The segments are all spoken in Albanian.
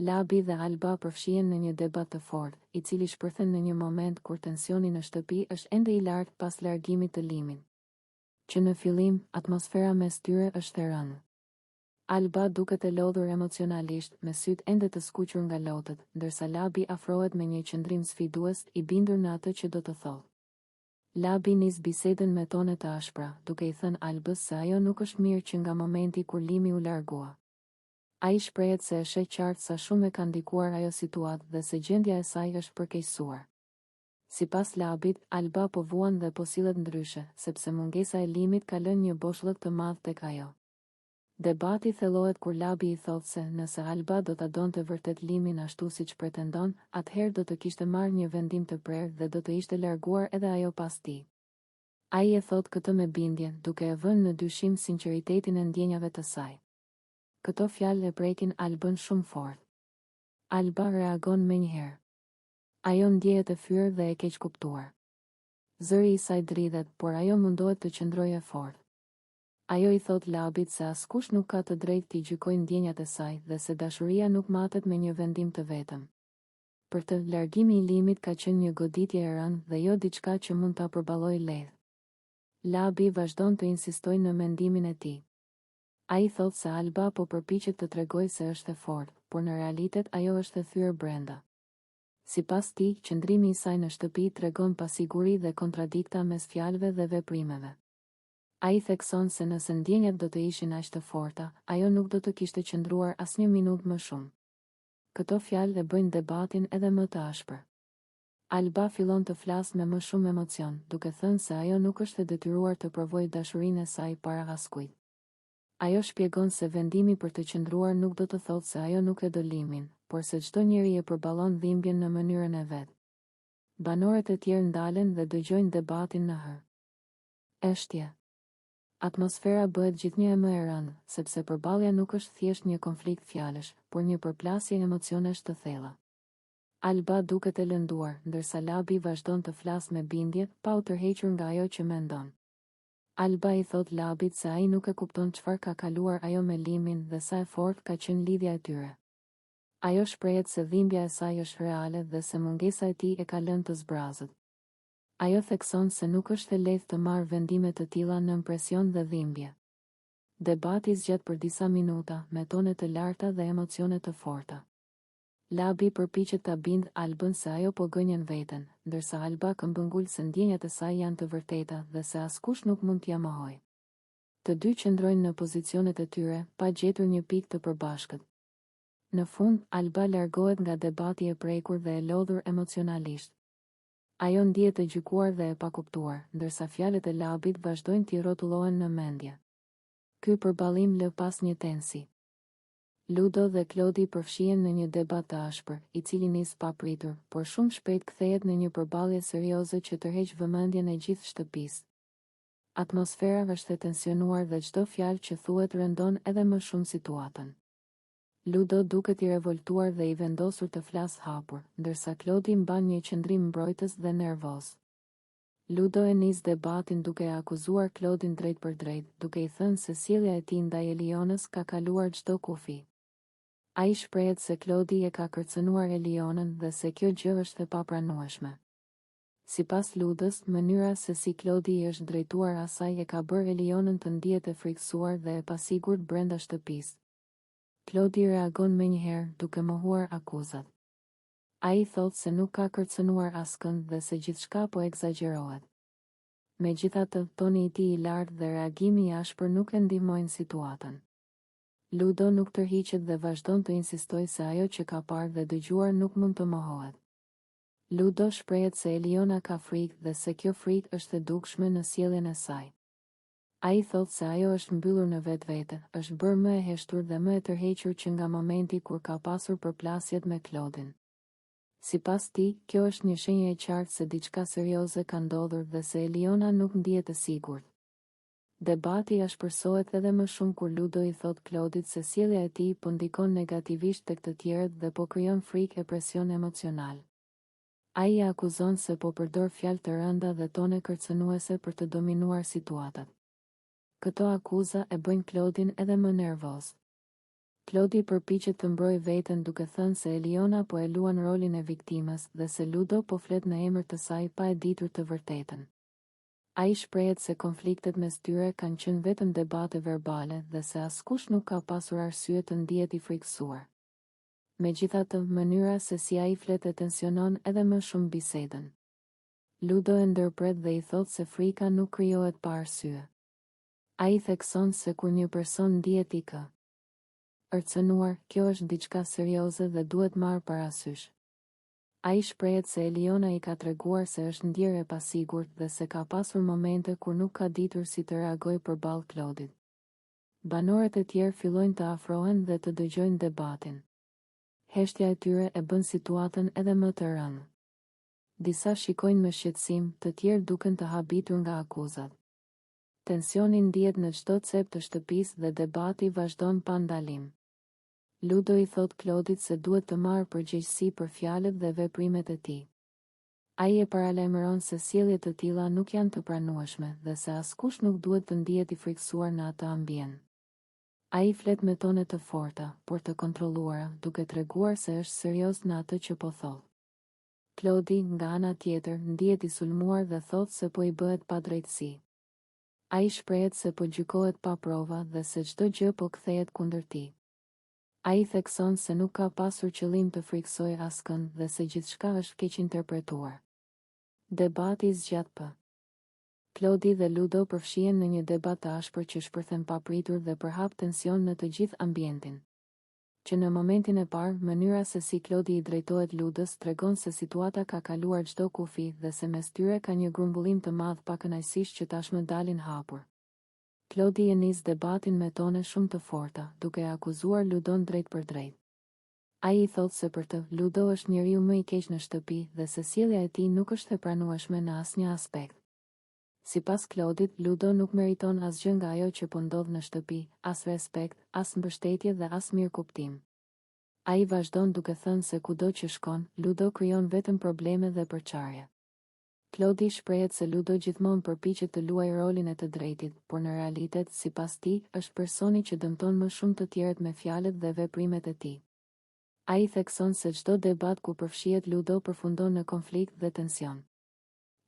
Labi dhe Alba përfshihen në një debat të fortë, i cili shpërthen në një moment kur tensioni në shtëpi është ende i lartë pas largimit të Limin. Që në fillim, atmosfera mes tyre është e rënë. Alba duket e lodhur emocionalisht, me sytë ende të skuqur nga lotët, ndërsa Labi afrohet me një qëndrim sfidues, i bindur në atë që do të thotë. Labi nis bisedën me tone të ashpra, duke i thënë Albës se ajo nuk është mirë që nga momenti kur Limi u largua. Ai shprehet se e sheh qartë sa shumë e ka ndikuar ajo situatë dhe se gjendja e saj është përkeqësuar. Sipas Labit, Alba po vuan dhe po sillet ndryshe, sepse mungesa e Limit ka lënë një boshllëk të madh tek ajo. Debati thellohet kur Labi i thotë se nëse Alba do ta donte vërtet Limin ashtu siç pretendon, atëherë do të kishte marrë një vendim të prerë dhe do të ishte larguar edhe ajo pas tij. Ai e thot këtë me bindje, duke e vënë në dyshim sinqeritetin e ndjenjave të saj. Këto fjalë e prekin Albën shumë fort. Alba reagon menjëherë. Ajo ndjehet e fyer dhe e keq kuptuar. Zëri i saj dridhet, por ajo mundohet të qëndrojë fort. Ajo i thot Labit se askush nuk ka të drejtë t'i gjykojë ndjenjat e saj dhe se dashuria nuk matet me një vendim të vetëm. Për të, largimi i Limit ka qenë një goditje e rënë dhe jo diçka që mund ta përballojë lehtë. Labi vazhdon të insistojë në mendimin e tij. Ai thot se Alba po përpiqet të tregojë se është e fortë, por në realitet ajo është e thyer brenda. Sipas tij, qëndrimi i saj në shtëpi tregon pasiguri dhe kontradikta mes fjalëve dhe veprimeve. Ai thekson se nëse ndjenjat do të ishin aq të forta, ajo nuk do të kishte qëndruar asnjë minutë më shumë. Këto fjalë e bëjnë debatin edhe më të ashpër. Alba fillon të flasë me më shumë emocion, duke thënë se ajo nuk është e detyruar të provojë dashurinë e saj para askujt. Ajo shpjegon se vendimi për të qëndruar nuk do të thotë se ajo nuk e do Limin, por se çdo njeri e përballon dhimbjen në mënyrën e vet. Banorët e tjerë ndalen dhe dëgjojnë debatin në hër. Eshtje. Atmosfera bëhet gjithnjë më e rëndë, sepse përballja nuk është thjesht një konflikt fjalësh, por një përplasje emocionesh të thella. Alba duket e lënduar, ndërsa Labi vazhdon të flasë me bindje, pa u tërhequr nga ajo që mendon. Alba i thot Labit se ai nuk e kupton çfarë ka kaluar ajo me Limin dhe sa e fortë ka qenë lidhja e tyre. Ajo shprehet se dhimbja e saj është reale dhe se mungesa e tij e ka lënë të zbrazët. Ajo thekson se nuk është e lehtë të marrë vendime të tilla nën presion dhe dhimbje. Debati zgjat për disa minuta, me tone të larta dhe emocione të forta. Labi përpiqet ta bindë Albën se ajo po gënjen veten, ndërsa Alba këmbëngul se ndjenjat e saj janë të vërteta dhe se askush nuk mund t'ia mohojë. Të dy qëndrojnë në pozicionet e tyre, pa gjetur një pikë të përbashkët. Në fund, Alba largohet nga debati e prekur dhe e lodhur emocionalisht. Ajo ndihet e gjykuar dhe e pakuptuar, ndërsa fjalët e Labit vazhdojnë t'i rrotullohen në mendje. Ky përballim lë pas një tensi. Ludo dhe Klodi përfshihen në një debat të ashpër, i cili nis pa pritur, por shumë shpejt kthehet në një përballje serioze që tërheq vëmendjen e gjithë shtëpisë. Atmosfera është e tensionuar dhe çdo fjalë që thuhet rëndon edhe më shumë situatën. Ludo duket i revoltuar dhe i vendosur të flasë hapur, ndërsa Klodi mban një qëndrim mbrojtës dhe nervoz. Ludo e nis debatin duke e akuzuar Klodin drejt për drejt, duke i thënë se sjellja e tij ndaj Elionës ka kaluar çdo kufi. Ai shprehet se Klodi e ka kërcënuar Elionën dhe se kjo gjë është e papranueshme. Sipas Ludës, mënyra se si Klodi i është drejtuar asaj e ka bërë Elionën të ndihet e frikësuar dhe e pasigurt brenda shtëpisë. Klodi reagon menjëherë duke mohuar akuzat. Ai thotë se nuk ka kërcënuar askënd dhe se gjithçka po egzagerohet. Megjithatë, toni i tij i lartë dhe reagimi i ashpër nuk e ndihmojnë situatën. Ludo nuk tërhiqet dhe vazhdon të insistojë se ajo që ka parë dhe dëgjuar nuk mund të mohohet. Ludo shprehet se Eliona ka frikë dhe se kjo frikë është e dukshme në sjelljen e saj. Ai thotë se ajo është mbyllur në vetvete, është bërë më e heshtur dhe më e tërhequr që nga momenti kur ka pasur përplasjet me Klodin. Sipas tij, kjo është një shenjë e qartë se diçka serioze ka ndodhur dhe se Eliona nuk ndihet e sigurt. Debati ashpërsohet edhe më shumë kur Ludo i thot Klodit se sjellja e tij po ndikon negativisht tek të tjerët dhe po krijon frikë e presion emocional. Ai e akuzon se po përdor fjalë të rënda dhe tone kërcënuese për të dominuar situatat. Këto akuza e bëjnë Klodin edhe më nervoz. Klodi përpiqet të mbrojë veten duke thënë se Eliona po e luan rolin e viktimës dhe se Ludo po flet në emër të saj pa e ditur të vërtetën. Ai shprehet se konfliktet mes tyre kanë qenë vetëm debate verbale dhe se askush nuk ka pasur arsye të ndihet i frikësuar. Megjithatë, mënyra se si ai flet e tensionon edhe më shumë bisedën. Ludo e ndërpret dhe i thot se frika nuk krijohet pa arsye. Ai thekson se kur një person ndihet i kërcënuar, kjo është diçka serioze dhe duhet marrë parasysh. Ai shprehet se Eliona i ka treguar se është ndjerë e pasigurt dhe se ka pasur momente kur nuk ka ditur si të reagojë përballë Klodit. Banorët e tjerë fillojnë të afrohen dhe të dëgjojnë debatin. Heshtja e tyre e bën situatën edhe më të rëndë. Disa shikojnë me shqetësim, të tjerë duken të habitur nga akuzat. Tensioni ndihet në çdo cep të shtëpisë dhe debati vazhdon pa ndalim. Ludo i thot Klodit se duhet të marrë përgjegjësi për fjalët dhe veprimet e tij. Ai e paralajmëron se sjelljet të tilla nuk janë të pranueshme dhe se askush nuk duhet të ndihet i frikësuar në atë ambient. Ai flet me tone të forta, por të kontrolluara, duke treguar se është serioz në atë që po thotë. Klodi, nga ana tjetër, ndihet i sulmuar dhe thot se po i bëhet padrejtësi. Ai shprehet se po gjykohet pa prova dhe se çdo gjë po kthehet kundër tij. Ai thekson se nuk ka pasur qëllim të friksojë askënd dhe se gjithçka është keq interpretuar. Debati zgjat p. Klodi dhe Ludo përfshihen në një debat të ashpër që shpërthen papritur dhe përhap tension në të gjithë ambientin. Që në momentin e parë, mënyra se si Klodi i drejtohet Ludës tregon se situata ka kaluar çdo kufi dhe se mes tyre ka një grumbullim të madh pakënaqësisht që tashmë dalin hapur. Klodi e nis debatin me tone shumë të forta, duke akuzuar Ludon drejt për drejt. Ai i thot se për të, Ludo është njeriu më i keq në shtëpi dhe se sjellja e tij nuk është e pranueshme në asnjë aspekt. Sipas Klodit, Ludo nuk meriton asgjë nga ajo që po ndodh në shtëpi, as respekt, as mbështetje dhe as mirëkuptim. Ai vazhdon duke thënë se kudo që shkon, Ludo krijon vetëm probleme dhe përçarje. Klodi shprehet se Ludo gjithmonë përpiqet të luajë rolin e të drejtit, por në realitet, sipas tij, është personi që dëmton më shumë të tjerët me fjalët dhe veprimet e tij. Ai thekson se çdo debat ku përfshihet Ludo përfundon në konflikt dhe tension.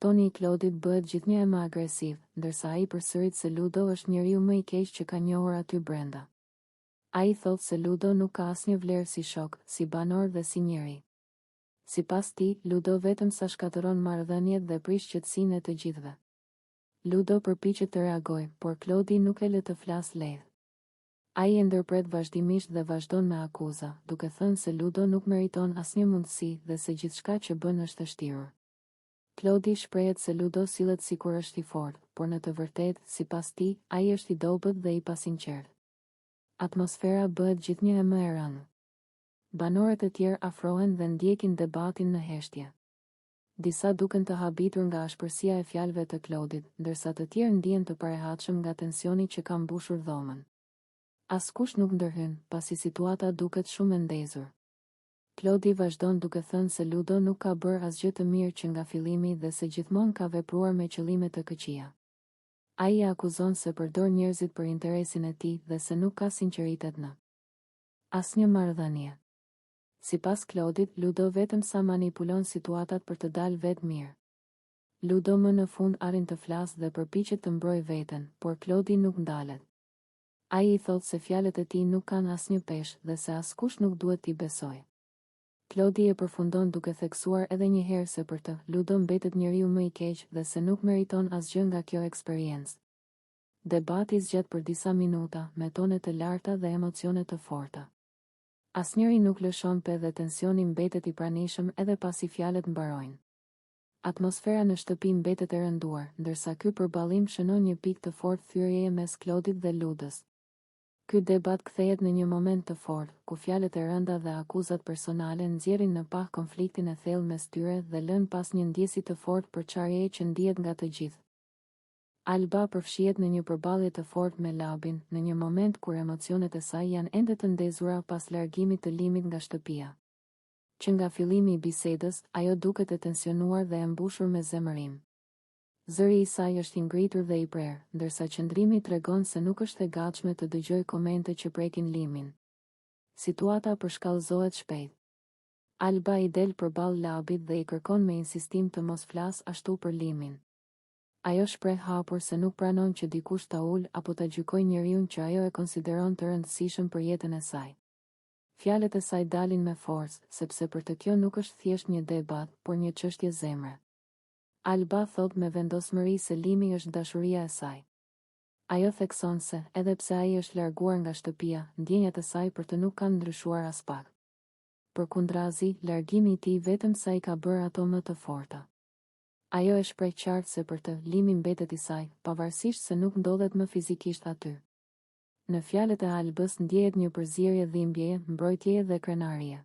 Toni i Klodit bëhet gjithnjë më agresiv, ndërsa ai përsërit se Ludo është njeriu më i keq që ka njohur aty brenda. Ai thotë se Ludo nuk ka asnjë vlerë si shok, si banor dhe si njeri. Sipas tij, Ludo vetëm sa shkatëron marrëdhëniet dhe prish qetësinë e të gjithëve. Ludo përpiqet të reagojë, por Klodi nuk e lë të flasë lehtë. Ai e ndërpret vazhdimisht dhe vazhdon me akuza, duke thënë se Ludo nuk meriton asnjë mundësi dhe se gjithçka që bën është e shtirur. Klodi shprehet se Ludo sillet sikur është i fortë, por në të vërtetë, sipas tij, ai është i dobët dhe i pasinqert. Atmosfera bëhet gjithnjë e më e rëndë. Banorët e tjerë afrohen dhe ndjekin debatin në heshtje. Disa duken të habitur nga ashpërsia e fjalëve të Klodit, ndërsa të tjerë ndihen të parehatshëm nga tensioni që ka mbushur dhomën. Askush nuk ndërhyn, pasi situata duket shumë e ndezur. Klodi vazhdon duke thënë se Ludo nuk ka bërë asgjë të mirë që nga fillimi dhe se gjithmonë ka vepruar me qëllime të këqija. Ai akuzon se përdor njerëzit për interesin e tij dhe se nuk ka sinqeritet në asnjë marrëdhënie. Sipas Klodit, Ludo vetëm sa manipulon situatat për të dalë vetë mirë. Ludo më në fund arrin të flasë dhe përpiqet të mbrojë veten, por Klodi nuk ndalet. Ai i thotë se fjalët e tij nuk kanë asnjë peshë dhe se askush nuk duhet t'i besojë. Klodi e përfundon duke theksuar edhe një herë se për të, Ludo mbetet njeriu më i keq dhe se nuk meriton asgjë nga kjo eksperiencë. Debati zgjat për disa minuta, me tone të larta dhe emocione të forta. Asnjëri nuk lëshon pe dhe tensioni mbetet i pranishëm edhe pasi fjalët mbarojnë. Atmosfera në shtëpi mbetet e rënduar, ndërsa ky përballim shënon një pikë të fortë thyrjeje mes Klodit dhe Ludës. Ky debat kthehet në një moment të fortë, ku fjalët e rënda dhe akuzat personale nxjerrin në pah konfliktin e thellë mes tyre dhe lën pas një ndjesi të fortë përçarjeje që ndihet nga të gjithë. Alba përfshihet në një përballje të fortë me Labin, në një moment kur emocionet e saj janë ende të ndezura pas largimit të Limit nga shtëpia. Që nga fillimi i bisedës, ajo duket e tensionuar dhe e mbushur me zemërim. Zëri i saj është i ngritur dhe i prerë, ndërsa qëndrimi tregon se nuk është e gatshme të dëgjojë komente që prekin Limin. Situata përshkallëzohet shpejt. Alba i del përballë Labit dhe i kërkon me insistim të mos flas ashtu për Limin. Ajo shpreh hapur se nuk pranon që dikush ta ul apo ta gjykojë njeriun që ajo e konsideron të rëndësishëm për jetën e saj. Fjalët e saj dalin me forcë, sepse për të kjo nuk është thjesht një debat, por një çështje zemre. Alba thot me vendosmëri se Limi është dashuria e saj. Ajo thekson se, edhe pse ai është larguar nga shtëpia, ndjenjat e saj për të nuk kanë ndryshuar as pak. Përkundrazi, largimi i tij vetëm sa i ka bërë ato më të forta. Ajo e shpreh qartë se për të, Limi mbetet i saj, pavarësisht se nuk ndodhet më fizikisht aty. Në fjalët e Albës ndjehet një përzierje dhimbjeje, mbrojtjeje dhe krenarie.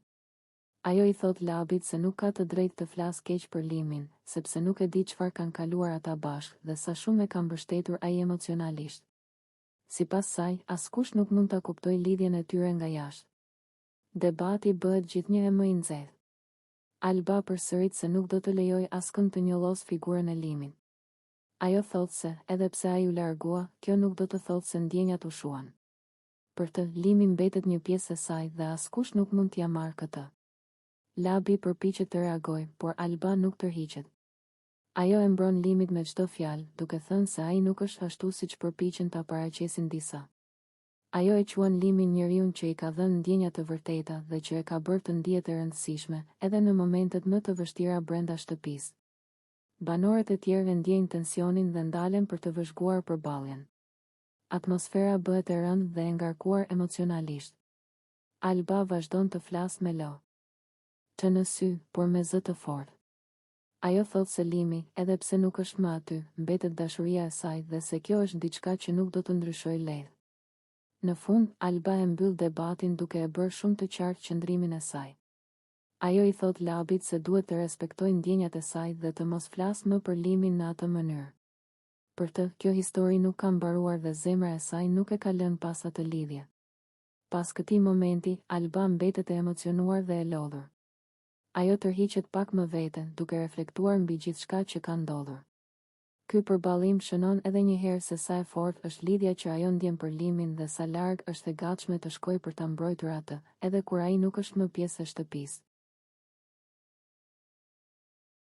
Ajo i thot Labit se nuk ka të drejtë të flas keq për Limin, sepse nuk e di çfarë kanë kaluar ata bashkë dhe sa shumë e ka mbështetur ai emocionalisht. Sipas saj, askush nuk mund ta kuptojë lidhjen e tyre nga jashtë. Debati bëhet gjithnjë më i nxehtë. Alba përsërit se nuk do të lejoj askënd të njollos figurën e Limit. Ajo thot se, edhe pse ai u largua, kjo nuk do të thotë se ndjenjat u shuan. Për të, Limi mbetet një pjesë e saj dhe askush nuk mund t'ia marrë këtë. Labi përpiqet të reagojë, por Alba nuk tërhiqet. Ajo e mbron Limit me çdo fjalë, duke thënë se ai nuk është ashtu siç përpiqen ta paraqesin disa. Ajo e quan Limin njeriun që i ka dhënë ndjenja të vërteta dhe që e ka bërë të ndihet e rëndësishme, edhe në momentet më të vështira brenda shtëpisë. Banorët e tjerë ndjejnë tensionin dhe ndalen për të vëzhguar përballjen. Atmosfera bëhet e rëndë dhe e ngarkuar emocionalisht. Alba vazhdon të flasë me lo. Të në sy, por me zë të fortë. Ajo thot se Limi, edhe pse nuk është më aty, mbetet dashuria e saj dhe se kjo është diçka që nuk do të ndryshojë lehtë. Në fund, Alba e mbyll debatin duke e bërë shumë të qartë qëndrimin e saj. Ajo i thot Labit se duhet të respektojë ndjenjat e saj dhe të mos flasë më për Limin në atë mënyrë. Për të, kjo histori nuk ka mbaruar dhe zemra e saj nuk e ka lënë pas atë lidhje. Pas këtij momenti, Alba mbetet e emocionuar dhe e lodhur. Ajo tërhiqet pak më veten, duke reflektuar mbi gjithçka që ka ndodhur. Ky përballim shënon edhe një herë se sa e fortë është lidhja që ajo ndjen për Limin dhe sa larg është e gatshme të shkojë për ta mbrojtur atë, edhe kur ai nuk është më pjesë e shtëpisë.